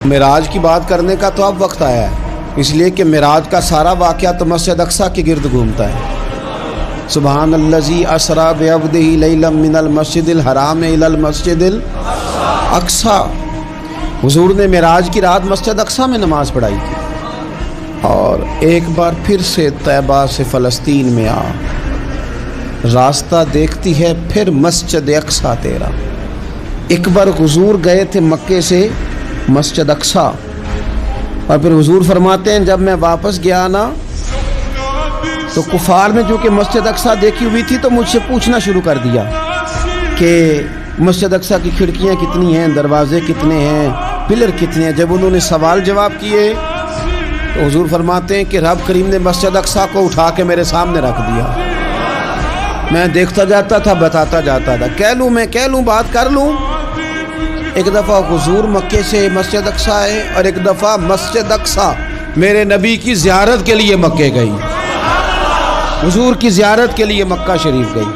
معراج کی بات کرنے کا تو اب وقت آیا ہے، اس لیے کہ معراج کا سارا واقعہ تو مسجد اقصیٰ کے گرد گھومتا ہے۔ سبحان الذی اسریٰ بعبدہ لیلا من المسجد الحرام الی المسجد الاقصیٰ۔ حضور نے معراج کی رات مسجد اقصیٰ میں نماز پڑھائی تھی، اور ایک بار پھر سے طیبہ سے فلسطین میں آ، راستہ دیکھتی ہے پھر مسجد اقصیٰ تیرا۔ ایک بار حضور گئے تھے مکے سے مسجد اقصیٰ، اور پھر حضور فرماتے ہیں جب میں واپس گیا نا تو کفار میں جو کہ مسجد اقصیٰ دیکھی ہوئی تھی تو مجھ سے پوچھنا شروع کر دیا کہ مسجد اقصیٰ کی کھڑکیاں کتنی ہیں، دروازے کتنے ہیں، پلر کتنے ہیں۔ جب انہوں نے سوال جواب کیے تو حضور فرماتے ہیں کہ رب کریم نے مسجد اقصیٰ کو اٹھا کے میرے سامنے رکھ دیا۔ میں دیکھتا جاتا تھا، بتاتا جاتا تھا، کہہ لوں بات کر لوں۔ ایک دفعہ حضور مکے سے مسجد اقصیٰ آئے، اور ایک دفعہ مسجد اقصیٰ میرے نبی کی زیارت کے لیے مکے گئی، حضور کی زیارت کے لیے مکہ شریف گئی۔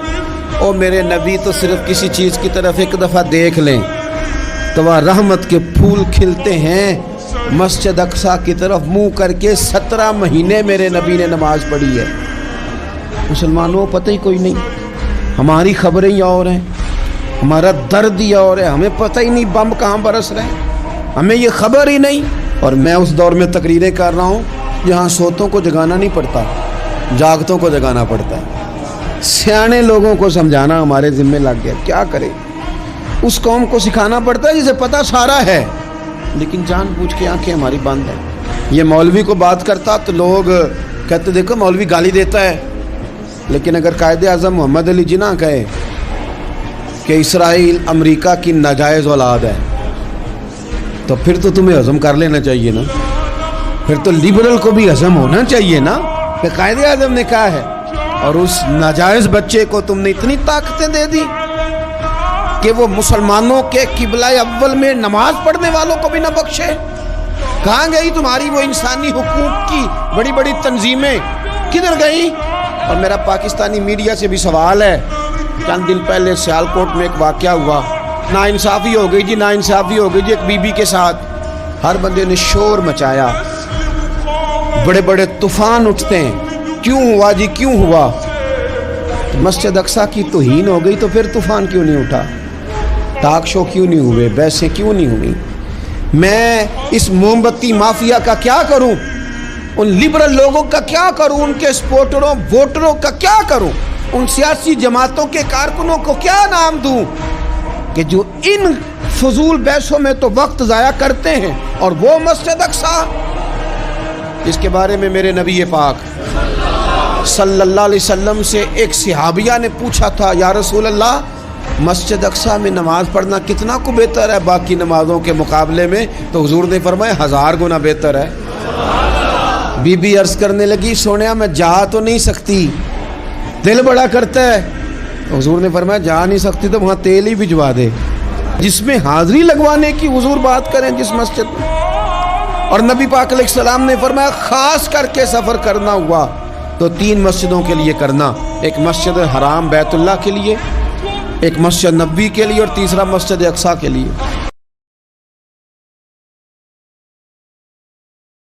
اور میرے نبی تو صرف کسی چیز کی طرف ایک دفعہ دیکھ لیں تو وہ رحمت کے پھول کھلتے ہیں۔ مسجد اقصیٰ کی طرف منہ کر کے 17 مہینے میرے نبی نے نماز پڑھی ہے۔ مسلمانوں پتہ ہی کوئی نہیں، ہماری خبریں ہی اور ہیں، ہمارا درد ہی اور ہے، ہمیں پتہ ہی نہیں بم کہاں برس رہے ہیں، ہمیں یہ خبر ہی نہیں۔ اور میں اس دور میں تقریریں کر رہا ہوں جہاں سوتوں کو جگانا نہیں پڑتا، جاگتوں کو جگانا پڑتا ہے۔ سیانے لوگوں کو سمجھانا ہمارے ذمہ لگ گیا، کیا کرے؟ اس قوم کو سکھانا پڑتا ہے جسے پتہ سارا ہے، لیکن جان بوجھ کے آنکھیں ہماری بند ہیں۔ یہ مولوی کو بات کرتا تو لوگ کہتے دیکھو مولوی گالی دیتا ہے، لیکن اگر قائد اعظم محمد علی جناح کہے کہ اسرائیل امریکہ کی ناجائز اولاد ہے تو پھر تو تمہیں ہضم کر لینا چاہیے نا، پھر تو لیبرل کو بھی ہضم ہونا چاہیے نا کہ قائد اعظم نے کہا ہے، اور اس ناجائز بچے کو تم نے اتنی طاقتیں دے دی کہ وہ مسلمانوں کے قبلہ اول میں نماز پڑھنے والوں کو بھی نہ بخشے۔ کہاں گئی تمہاری وہ انسانی حقوق کی بڑی بڑی تنظیمیں، کدھر گئی؟ اور میرا پاکستانی میڈیا سے بھی سوال ہے، چند دن پہلے سیالکوٹ میں ایک واقعہ ہوا، ناانصافی ہو گئی جی، ناانصافی ہو گئی جی ایک بی بی کے ساتھ۔ ہر بندے نے شور مچایا، بڑے بڑے طوفان اٹھتے ہیں، کیوں ہوا جی کیوں ہوا؟ مسجد اقصیٰ کی توہین ہو گئی تو پھر طوفان کیوں نہیں اٹھا؟ ٹاک شو کیوں نہیں ہوئے؟ بحثیں کیوں نہیں ہوئی؟ میں اس موم بتی مافیا کا کیا کروں؟ ان لبرل لوگوں کا کیا کروں؟ ان کے سپورٹروں ووٹروں کا کیا کروں؟ ان سیاسی جماعتوں کے کارکنوں کو کیا نام دوں کہ جو ان فضول بحثوں میں تو وقت ضائع کرتے ہیں، اور وہ مسجد اقصیٰ جس کے بارے میں میرے نبی پاک صلی اللہ علیہ وسلم سے ایک صحابیہ نے پوچھا تھا، یا رسول اللہ مسجد اقصیٰ میں نماز پڑھنا کتنا کو بہتر ہے باقی نمازوں کے مقابلے میں؟ تو حضور نے فرمایا 1000 گنا بہتر ہے۔ بی بی عرض کرنے لگی سونیا میں جا تو نہیں سکتی، دل بڑا کرتا ہے۔ تو حضور نے فرمایا جا نہیں سکتی تو وہاں تیل ہی بھجوا دے، جس میں حاضری لگوانے کی حضور بات کریں جس مسجد میں۔ اور نبی پاک علیہ السلام نے فرمایا خاص کر کے سفر کرنا ہوا تو 3 مسجدوں کے لیے کرنا، ایک مسجد حرام بیت اللہ کے لیے، ایک مسجد نبوی کے لیے، اور تیسرا مسجد اقصیٰ کے لیے۔